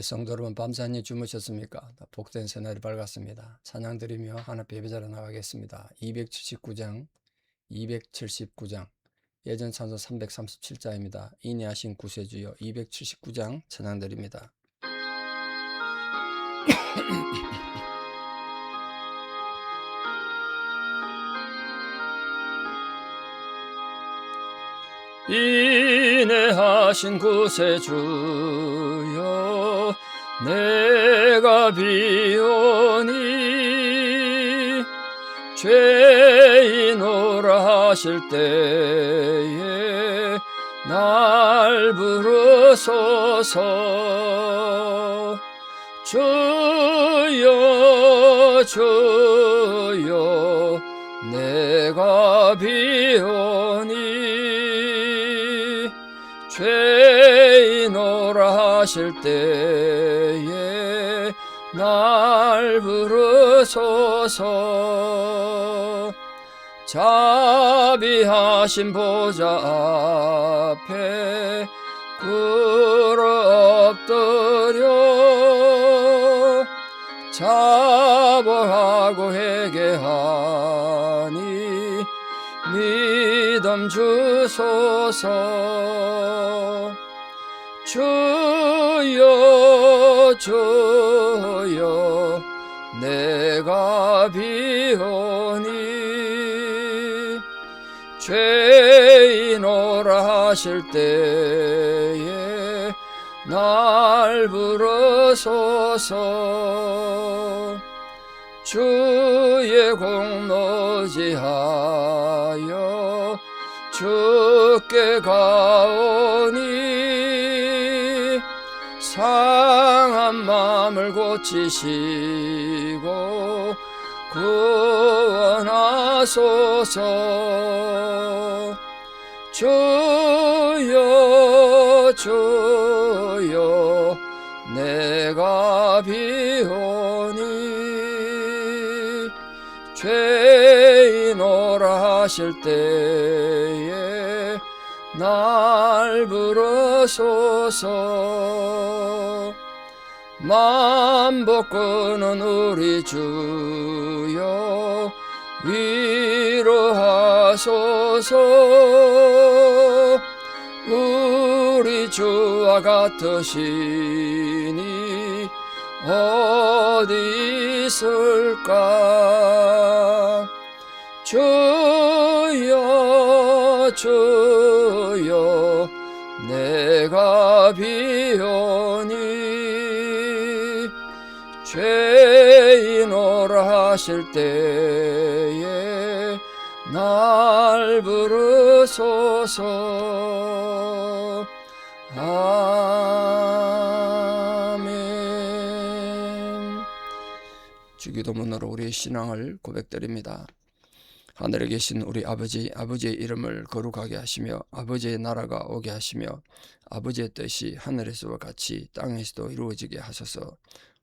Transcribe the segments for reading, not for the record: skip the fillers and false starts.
성도 여러분, 밤새 주무셨습니까? 복된 새날이 밝았습니다. 찬양 드리며 하나님 예배자로 나가겠습니다. 279장, 279장, 예전 찬송 337자입니다. 인내하신 구세주여. 279장 찬양 드립니다. 인내하신 구세주여, 내가 비오니 죄인오라 하실 때에 날 부르소서. 주여 주여, 내가 비오니 죄인오라 하실 때에 날 부르소서. 자비하신 보좌 앞에 꿇어 엎드려 자복하고 회개하니 믿음 주소서. 주여 주여, 내가 비오니 죄인오라 하실 때에 날 부르소서. 주의 공로지하여 주께 가오니 상한 마음을 고치시고 구원하소서. 주여 주여, 내가 비오니 죄인오라 하실 때에 날 부르소서. 만복하는 우리 주여, 위로하소서. 우리 주와 같으시니 어디 있을까? 주여 주여, 내가 비오니 죄인오라 하실 때에 날 부르소서. 아멘. 주기도문으로 우리의 신앙을 고백드립니다. 하늘에 계신 우리 아버지, 아버지의 이름을 거룩하게 하시며 아버지의 나라가 오게 하시며 아버지의 뜻이 하늘에서와 같이 땅에서도 이루어지게 하소서.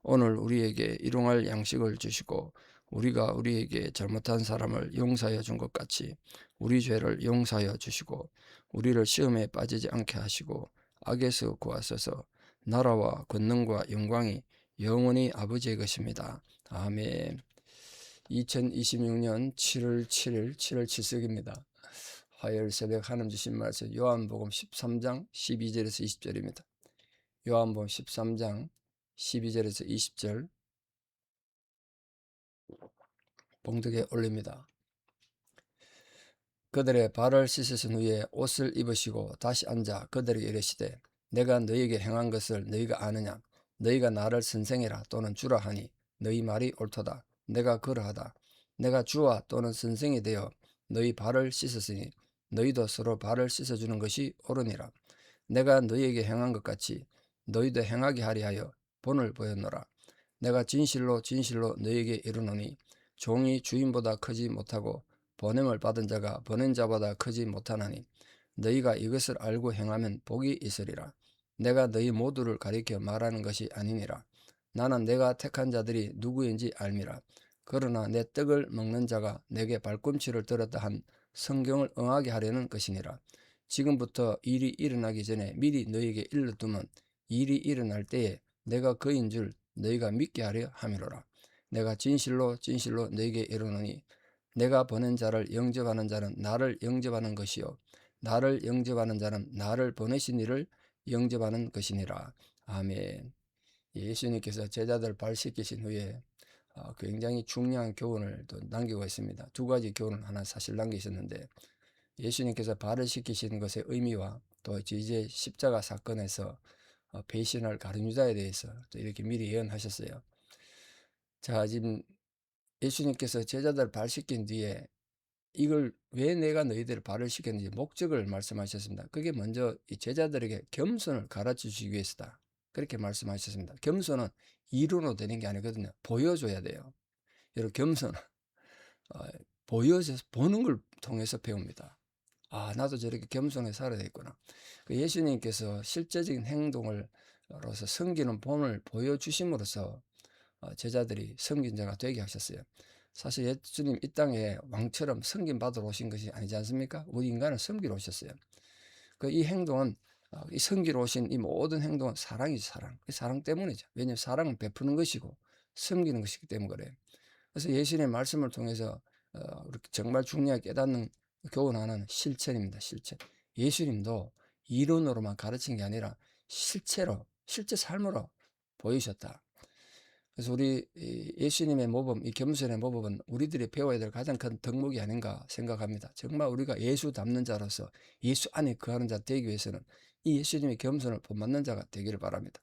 오늘 우리에게 일용할 양식을 주시고 우리가 우리에게 잘못한 사람을 용서하여 준 것 같이 우리 죄를 용서하여 주시고 우리를 시험에 빠지지 않게 하시고 악에서 구하소서. 나라와 권능과 영광이 영원히 아버지의 것입니다. 아멘. 2026년 7월 7일 7월 7석입니다. 화요일 새벽 하나님 주신 말씀 요한복음 13장 12절에서 20절입니다. 요한복음 13장 12절에서 20절 봉독에 올립니다. 그들의 발을 씻으신 후에 옷을 입으시고 다시 앉아 그들에게 이르시되 내가 너희에게 행한 것을 너희가 아느냐? 너희가 나를 선생이라 또는 주라 하니 너희 말이 옳도다. 내가 그러하다. 내가 주와 또는 선생이 되어 너희 발을 씻었으니 너희도 서로 발을 씻어주는 것이 옳으니라. 내가 너희에게 행한 것 같이 너희도 행하게 하려 하여 본을 보였노라. 내가 진실로 진실로 너희에게 이르노니 종이 주인보다 크지 못하고 보냄을 받은 자가 보낸 자보다 크지 못하나니 너희가 이것을 알고 행하면 복이 있으리라. 내가 너희 모두를 가리켜 말하는 것이 아니니라. 나는 내가 택한 자들이 누구인지 알미라. 그러나 내 떡을 먹는 자가 내게 발꿈치를 들었다 한 성경을 응하게 하려는 것이니라. 지금부터 일이 일어나기 전에 미리 너희에게 일러두면 일이 일어날 때에 내가 그인 줄 너희가 믿게 하려 함이로라. 내가 진실로 진실로 너희에게 이르노니 내가 보낸 자를 영접하는 자는 나를 영접하는 것이요 나를 영접하는 자는 나를 보내신 이를 영접하는 것이니라. 아멘. 예수님께서 제자들 발 씻기신 후에 굉장히 중요한 교훈을 또 남기고 있습니다. 두 가지 교훈을 하나 사실 남기셨는데, 예수님께서 발을 씻기시는 것의 의미와 또 이제 십자가 사건에서 배신할 가룟 유다에 대해서 또 이렇게 미리 예언하셨어요. 자, 지금 예수님께서 제자들 발 씻긴 뒤에 이걸 왜 내가 너희들 발을 씻겼는지 목적을 말씀하셨습니다. 그게 먼저 이 제자들에게 겸손을 가르쳐 주시기 위해서다. 그렇게 말씀하셨습니다. 겸손은 이론으로 되는 게 아니거든요. 보여줘야 돼요. 여러분, 겸손은 보여줘서 보는 걸 통해서 배웁니다. 아, 나도 저렇게 겸손하게 살아야 되겠구나. 예수님께서 실제적인 행동으로서 섬기는 본을 보여주심으로써 제자들이 섬긴 자가 되게 하셨어요. 사실 예수님 이 땅에 왕처럼 섬김 받으러 오신 것이 아니지 않습니까? 우리 인간을 섬기러 오셨어요. 이 행동은 이 섬기러 오신 이 모든 행동은 사랑이죠, 사랑. 사랑 때문이죠. 왜냐하면 사랑은 베푸는 것이고 섬기는 것이기 때문에 그래요. 그래서 예수님의 말씀을 통해서 정말 중요하게 깨닫는 교훈 하나는 실천입니다. 실천. 예수님도 이론으로만 가르친 게 아니라 실체로, 실제 삶으로 보이셨다. 그래서 우리 예수님의 모범, 이 겸손의 모범은 우리들이 배워야 될 가장 큰 덕목이 아닌가 생각합니다. 정말 우리가 예수 닮는 자로서 예수 안에 거하는 자 되기 위해서는 이 예수님의 겸손을 본받는 자가 되기를 바랍니다.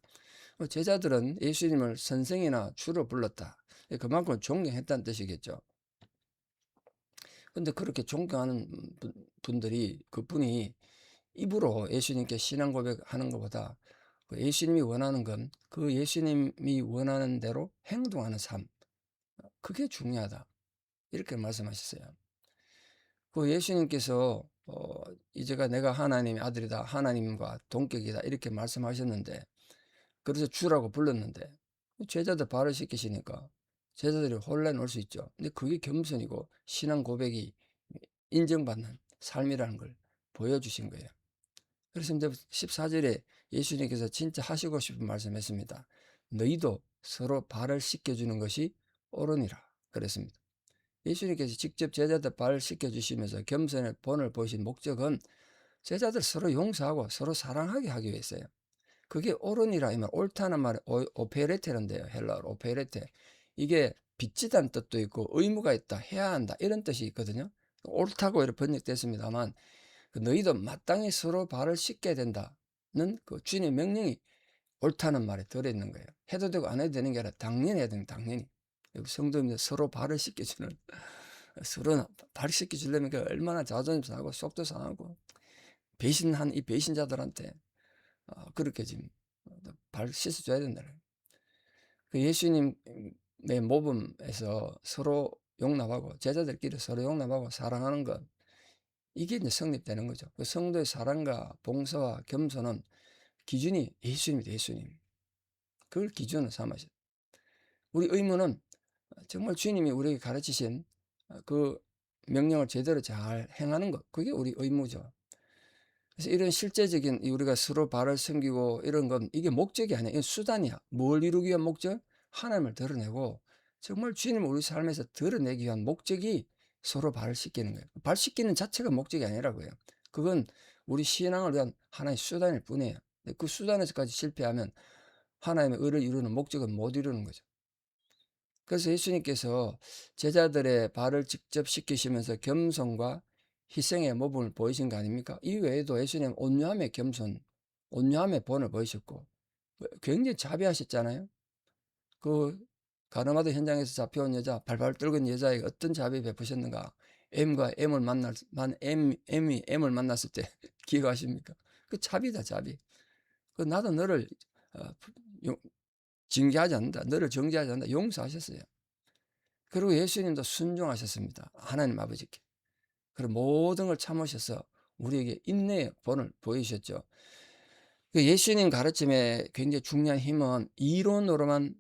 제자들은 예수님을 선생이나 주로 불렀다. 그만큼 존경했다는 뜻이겠죠. 근데 그렇게 존경하는 분들이, 그분이 입으로 예수님께 신앙 고백하는 것보다 예수님이 원하는 건 그 예수님이 원하는 대로 행동하는 삶, 그게 중요하다. 이렇게 말씀하셨어요. 그 예수님께서 이제가 내가 하나님의 아들이다, 하나님과 동격이다 이렇게 말씀하셨는데, 그래서 주라고 불렀는데 제자들 발을 씻기시니까 제자들이 혼란이 올 수 있죠. 근데 그게 겸손이고 신앙 고백이 인정받는 삶이라는 걸 보여주신 거예요. 그래서 이제 14절에 예수님께서 진짜 하시고 싶은 말씀했습니다. 너희도 서로 발을 씻겨주는 것이 옳으니라 그랬습니다. 예수님께서 직접 제자들 발을 씻겨주시면서 겸손의 본을 보이신 목적은 제자들 서로 용서하고 서로 사랑하게 하기 위해서요. 그게 옳으니라, 이 말, 옳다는 말이 오페레테인데요. 헬라어로 오페레테. 이게 빚지다는 뜻도 있고 의무가 있다, 해야 한다 이런 뜻이 있거든요. 옳다고 이렇게 번역됐습니다만 너희도 마땅히 서로 발을 씻게 된다는 그 주님의 명령이 옳다는 말에 들어있는 거예요. 해도 되고 안 해도 되는 게 아니라 당연히 해야 되는 당연히. 성도님들 서로 발을 씻겨주는, 서로 발 씻겨주려면 얼마나 자존심 상하고 속도 상하고 배신한 이 배신자들한테 그렇게 지금 발 씻어줘야 된다. 그 예수님의 모범에서 서로 용납하고 제자들끼리 서로 용납하고 사랑하는 것, 이게 이제 성립되는 거죠. 그 성도의 사랑과 봉사와 겸손은 기준이 예수님입니다. 예수님. 그걸 기준으로 삼으셔. 우리 의무는 정말 주님이 우리에게 가르치신 그 명령을 제대로 잘 행하는 것, 그게 우리 의무죠. 그래서 이런 실제적인 우리가 서로 발을 섬기고 이런 건 이게 목적이 아니야. 이건 수단이야. 뭘 이루기 위한 목적? 하나님을 드러내고 정말 주님을 우리 삶에서 드러내기 위한 목적이 서로 발을 씻기는 거예요. 발 씻기는 자체가 목적이 아니라고요. 그건 우리 신앙을 위한 하나의 수단일 뿐이에요. 그 수단에서까지 실패하면 하나님의 의를 이루는 목적은 못 이루는 거죠. 그래서 예수님께서 제자들의 발을 직접 씻기시면서 겸손과 희생의 모범을 보이신 거 아닙니까? 이 외에도 예수님 온유함의 겸손, 온유함의 본을 보이셨고 굉장히 자비하셨잖아요. 그 가늠하던 현장에서 잡혀온 여자, 발발 떨군 여자에게 어떤 자비 베푸셨는가? M과 M이 M을 만났을 때 기억하십니까? 그 자비다, 자비. 그 나도 너를 징계하지 않는다, 너를 정죄하지 않는다, 용서하셨어요. 그리고 예수님도 순종하셨습니다. 하나님 아버지께. 그리고 모든 걸 참으셔서 우리에게 인내의 본을 보이셨죠. 예수님 가르침의 굉장히 중요한 힘은 이론으로만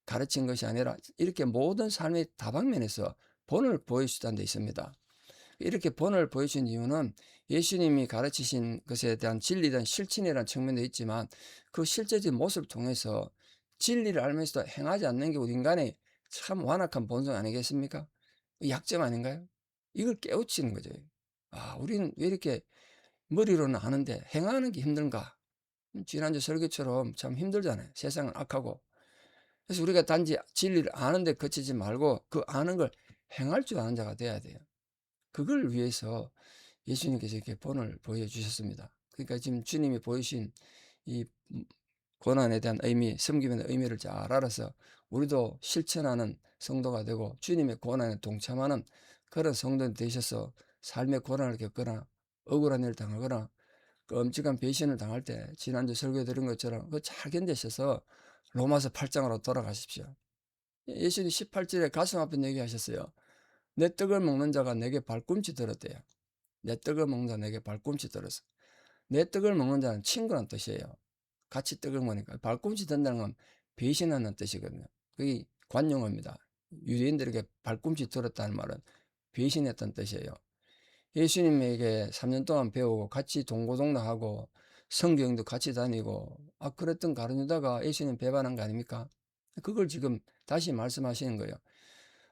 가르친 것이 아니라 이렇게 모든 삶의 다방면에서 본을 보여주다는 데 있습니다. 이렇게 본을 보여주신 이유는 예수님이 가르치신 것에 대한 진리에 대한 실천이라는 측면도 있지만 그 실제적인 모습을 통해서 진리를 알면서도 행하지 않는 게 우리 인간의 참 완악한 본성 아니겠습니까? 약점 아닌가요? 이걸 깨우치는 거죠. 아, 우리는 왜 이렇게 머리로는 아는데 행하는 게 힘든가? 지난주 설교처럼 참 힘들잖아요. 세상은 악하고. 그래서 우리가 단지 진리를 아는데 그치지 말고 그 아는 걸 행할 줄 아는 자가 돼야 돼요. 그걸 위해서 예수님께서 이렇게 본을 보여주셨습니다. 그러니까 지금 주님이 보이신 이 고난에 대한 의미, 섬김의 의미를 잘 알아서 우리도 실천하는 성도가 되고 주님의 고난에 동참하는 그런 성도 되셔서 삶의 고난을 겪거나 억울한 일을 당하거나 끔찍한 배신을 당할 때 지난주 설교에 들은 것처럼 그 잘 견디셔서 로마서 8장으로 돌아가십시오. 예수님 18절에 가슴 아픈 얘기 하셨어요. 내 떡을 먹는 자가 내게 발꿈치 들었대요. 내 떡을 먹는 자 내게 발꿈치 들었어. 내 떡을 먹는 자는 친구란 뜻이에요. 같이 떡을 먹으니까 발꿈치 든다는 건 배신하는 뜻이거든요. 그게 관용어입니다. 유대인들에게 발꿈치 들었다는 말은 배신했던 뜻이에요. 예수님에게 3년 동안 배우고 같이 동고동락하고 성경도 같이 다니고 그랬던 가룟 유다가 예수님 배반한 거 아닙니까? 그걸 지금 다시 말씀하시는 거예요.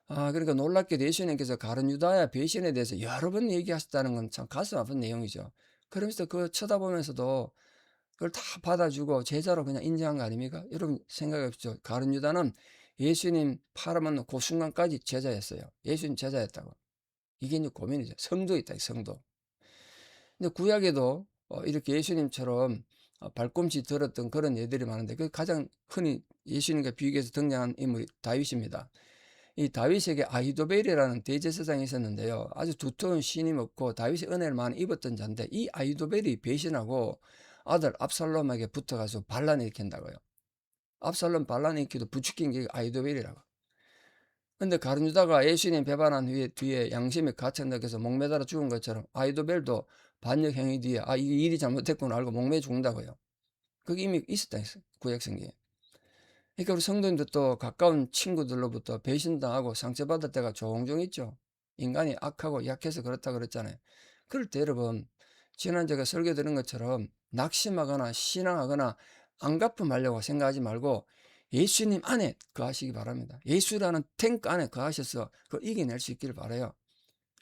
그러니까 놀랍게도 예수님께서 가룟 유다의 배신에 대해서 여러 번 얘기하셨다는 건 참 가슴 아픈 내용이죠. 그러면서 그 쳐다보면서도 그걸 다 받아주고 제자로 그냥 인정한 거 아닙니까? 여러분 생각해 보십시오. 가룟 유다는 예수님 팔아먹는 그 순간까지 제자였어요. 예수님 제자였다고. 이게 이제 고민이죠. 성도 있다, 성도. 근데 구약에도 이렇게 예수님처럼 발꿈치 들었던 그런 예들이 많은데 그 가장 흔히 예수님과 비교해서 등장한 인물이 다윗입니다. 이 다윗에게 아히도벨이라는 대제사장이 있었는데요. 아주 두터운 신임 없고 다윗의 은혜를 많이 입었던 자인데 이 아히도벨이 배신하고 아들 압살롬에게 붙어가서 반란을 일으킨다고요. 압살롬 반란 일으키도 부추긴 게 아히도벨이라고. 근데 가룟 유다가 예수님 배반한 후에 뒤에 양심의 가책 넣어서 목매달아 죽은 것처럼 아히도벨도 반역 행위 뒤에 이 일이 잘못됐구나 알고 목매 죽는다고요. 그게 이미 있었다 했어요. 구약성경에. 그러니까 우리 성도님들도 가까운 친구들로부터 배신당하고 상처받을 때가 종종 있죠. 인간이 악하고 약해서 그렇다 그랬잖아요. 그럴 때 여러분 지난 제가 설교 드린 것처럼 낙심하거나 신앙하거나 안갚음하려고 생각하지 말고 예수님 안에 거하시기 바랍니다. 예수라는 탱크 안에 거하셔서 그걸 이겨낼 수 있기를 바라요.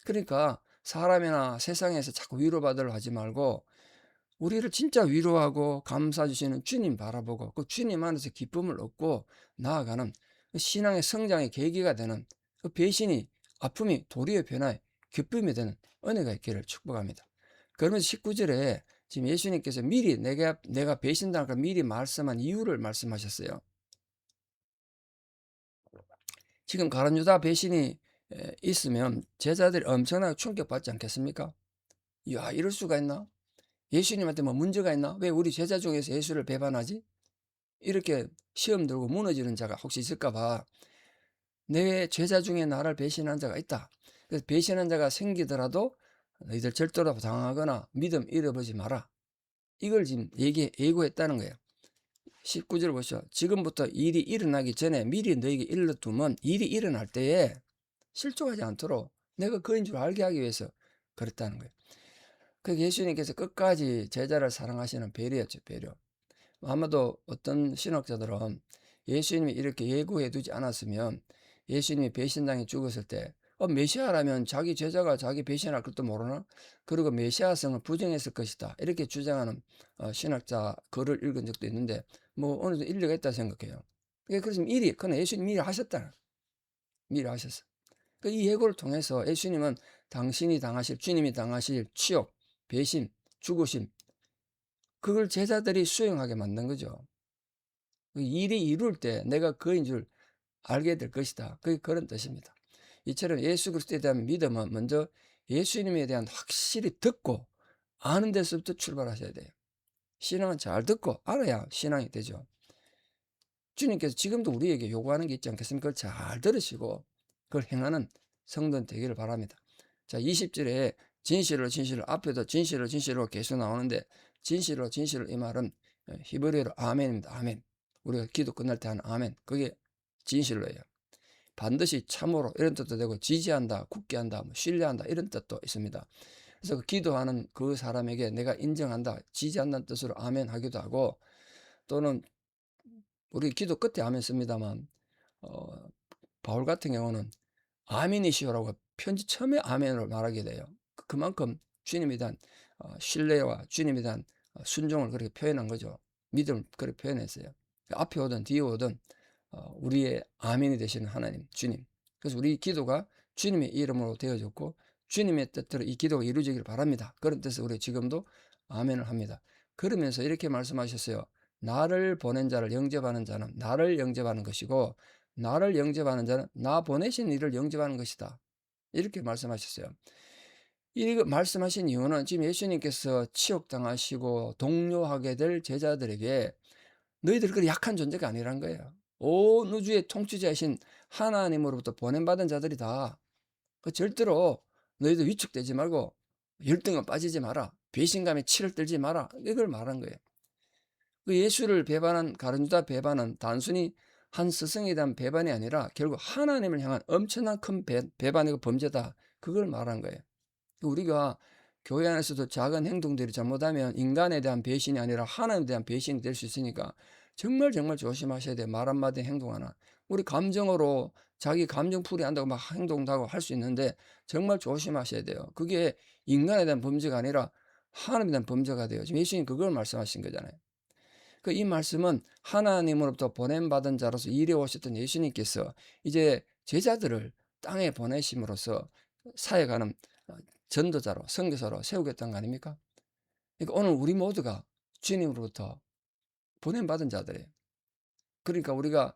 그러니까 사람이나 세상에서 자꾸 위로받으려 하지 말고 우리를 진짜 위로하고 감싸 주시는 주님 바라보고 그 주님 안에서 기쁨을 얻고 나아가는 그 신앙의 성장의 계기가 되는 그 배신이 아픔이 도리의 변화의 기쁨이 되는 은혜가 있기를 축복합니다. 그러면서 19절에 지금 예수님께서 미리 내가 배신당할 걸 미리 말씀한 이유를 말씀하셨어요. 지금 가룟 유다 배신이 있으면 제자들이 엄청나게 충격받지 않겠습니까? 이야, 이럴 수가 있나? 예수님한테 뭐 문제가 있나? 왜 우리 제자 중에서 예수를 배반하지? 이렇게 시험 들고 무너지는 자가 혹시 있을까 봐. 내 제자 중에 나를 배신한 자가 있다. 그래서 배신한 자가 생기더라도 너희들 절대로 당하거나 믿음 잃어버리지 마라. 이걸 지금 예고했다는 거예요. 19절 보시죠. 지금부터 일이 일어나기 전에 미리 너에게 일러두면 일이 일어날 때에 실족하지 않도록 내가 그인 줄 알게 하기 위해서 그랬다는 거예요. 그 예수님께서 끝까지 제자를 사랑하시는 배려였죠, 배려. 아마도 어떤 신학자들은 예수님이 이렇게 예고해 두지 않았으면 예수님이 배신당해 죽었을 때 메시아라면 자기 제자가 자기 배신할 것도 모르나? 그리고 메시아성을 부정했을 것이다. 이렇게 주장하는 신학자 글을 읽은 적도 있는데 뭐 어느 정도 일리가 있다 생각해요. 그래서 그건 예수님이 미리 하셨다. 미리 하셨어. 이 예고를 통해서 예수님은 당신이 당하실, 주님이 당하실 치욕, 배신, 죽으심, 그걸 제자들이 수용하게 만든 거죠. 일이 이룰 때 내가 그인 줄 알게 될 것이다. 그게 그런 뜻입니다. 이처럼 예수 그리스도에 대한 믿음은 먼저 예수님에 대한 확실히 듣고 아는 데서부터 출발하셔야 돼요. 신앙은 잘 듣고 알아야 신앙이 되죠. 주님께서 지금도 우리에게 요구하는 게 있지 않겠습니까? 그걸 잘 들으시고 그걸 행하는 성도는 되기를 바랍니다. 자, 20절에 진실로 앞에도 진실로 계속 나오는데 진실로 이 말은 히브리어로 아멘입니다. 아멘. 우리가 기도 끝날 때 하는 아멘. 그게 진실로예요. 반드시 참으로 이런 뜻도 되고 지지한다, 굳게 한다, 뭐 신뢰한다 이런 뜻도 있습니다. 그래서 그 기도하는 그 사람에게 내가 인정한다, 지지한다는 뜻으로 아멘 하기도 하고 또는 우리 기도 끝에 아멘 씁니다만 어 바울 같은 경우는 아멘이시오라고 편지 처음에 아멘으로 말하게 돼요. 그만큼 주님에 대한 신뢰와 주님에 대한 순종을 그렇게 표현한 거죠. 믿음을 그렇게 표현했어요. 앞에 오든 뒤에 오든 우리의 아멘이 되시는 하나님, 주님. 그래서 우리 기도가 주님의 이름으로 되어졌고 주님의 뜻대로 이 기도가 이루어지길 바랍니다. 그런 뜻에서 우리 지금도 아멘을 합니다. 그러면서 이렇게 말씀하셨어요. 나를 보낸 자를 영접하는 자는 나를 영접하는 것이고 나를 영접하는 자는 나 보내신 이를 영접하는 것이다. 이렇게 말씀하셨어요. 이 말씀하신 이유는 지금 예수님께서 치욕당하시고 동료하게 될 제자들에게 너희들 그리 약한 존재가 아니란 거예요. 온 우주의 통치자이신 하나님으로부터 보낸받은 자들이다. 그 절대로 너희들 위축되지 말고 열등감 빠지지 마라. 배신감에 치를 떨지 마라. 이걸 말한 거예요. 그 예수를 배반한 가룟유다 배반은 단순히 한 스승에 대한 배반이 아니라 결국 하나님을 향한 엄청난 큰 배반이고 범죄다. 그걸 말한 거예요. 우리가 교회 안에서도 작은 행동들이 잘못하면 인간에 대한 배신이 아니라 하나님에 대한 배신이 될 수 있으니까 정말 정말 조심하셔야 돼요. 말 한마디 행동 하나. 우리 감정으로 자기 감정풀이 한다고 막 행동도 하고 할 수 있는데 정말 조심하셔야 돼요. 그게 인간에 대한 범죄가 아니라 하나님에 대한 범죄가 돼요. 지금 예수님 그걸 말씀하신 거잖아요. 그 이 말씀은 하나님으로부터 보냄받은 자로서 일해 오셨던 예수님께서 이제 제자들을 땅에 보내심으로써 사역하는 전도자로 선교사로 세우겠다는 거 아닙니까? 그러니까 오늘 우리 모두가 주님으로부터 보냄받은 자들이에요. 그러니까 우리가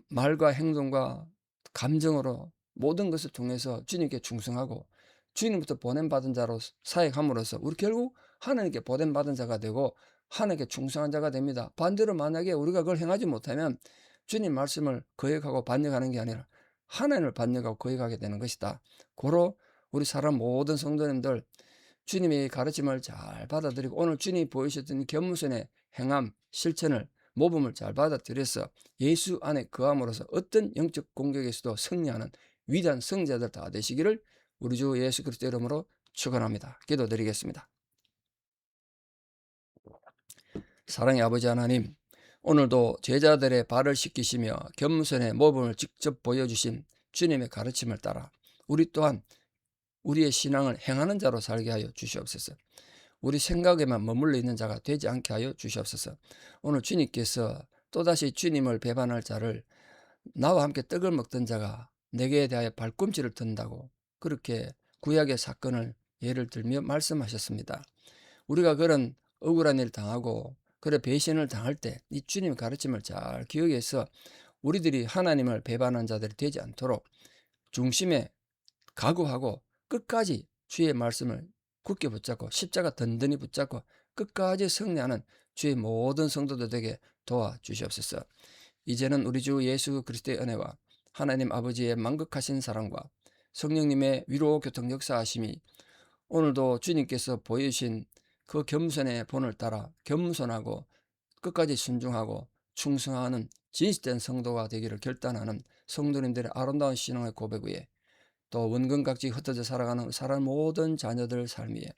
말과 행동과 감정으로 모든 것을 통해서 주님께 충성하고 주님부터 보냄받은 자로 사역함으로써 우리 결국 하나님께 보냄받은 자가 되고 하나님께 충성한 자가 됩니다. 반대로 만약에 우리가 그걸 행하지 못하면 주님 말씀을 거역하고 반역하는 게 아니라 하나님을 반역하고 거역하게 되는 것이다. 고로 우리 사람 모든 성도님들 주님의 가르침을 잘 받아들이고 오늘 주님이 보이셨던 겸손의 행함, 실천을 모범을 잘 받아들여서 예수 안에 거함으로써 어떤 영적 공격에서도 승리하는 위대한 승자들 다 되시기를 우리 주 예수 그리스도 이름으로 축원합니다. 기도드리겠습니다. 사랑의 아버지 하나님, 오늘도 제자들의 발을 씻기시며 겸손의 모범을 직접 보여주신 주님의 가르침을 따라 우리 또한 우리의 신앙을 행하는 자로 살게 하여 주시옵소서. 우리 생각에만 머물러 있는 자가 되지 않게 하여 주시옵소서. 오늘 주님께서 또다시 주님을 배반할 자를 나와 함께 떡을 먹던 자가 내게 대하여 발꿈치를 든다고 그렇게 구약의 사건을 예를 들며 말씀하셨습니다. 우리가 그런 억울한 일을 당하고 그런 배신을 당할 때 이 주님의 가르침을 잘 기억해서 우리들이 하나님을 배반한 자들이 되지 않도록 중심에 각오하고 끝까지 주의 말씀을 굳게 붙잡고 십자가 든든히 붙잡고 끝까지 승리하는 주의 모든 성도들 되게 도와주시옵소서. 이제는 우리 주 예수 그리스도의 은혜와 하나님 아버지의 만극하신 사랑과 성령님의 위로 교통 역사하심이 오늘도 주님께서 보여주신 그 겸손의 본을 따라 겸손하고 끝까지 순종하고 충성하는 진실된 성도가 되기를 결단하는 성도님들의 아름다운 신앙의 고백 위에 또 원근각지 흩어져 살아가는 사람 모든 자녀들 삶 위에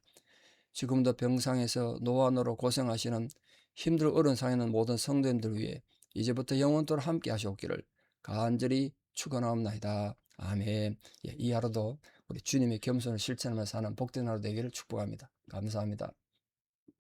지금도 병상에서 노안으로 고생하시는 힘들어 어려운 상에 있는 모든 성도님들 위해 이제부터 영원토록 함께 하시옵기를 간절히 축원하옵나이다. 아멘. 이 하루도 우리 주님의 겸손을 실천하며 사는 복된 하루 되기를 축복합니다. 감사합니다.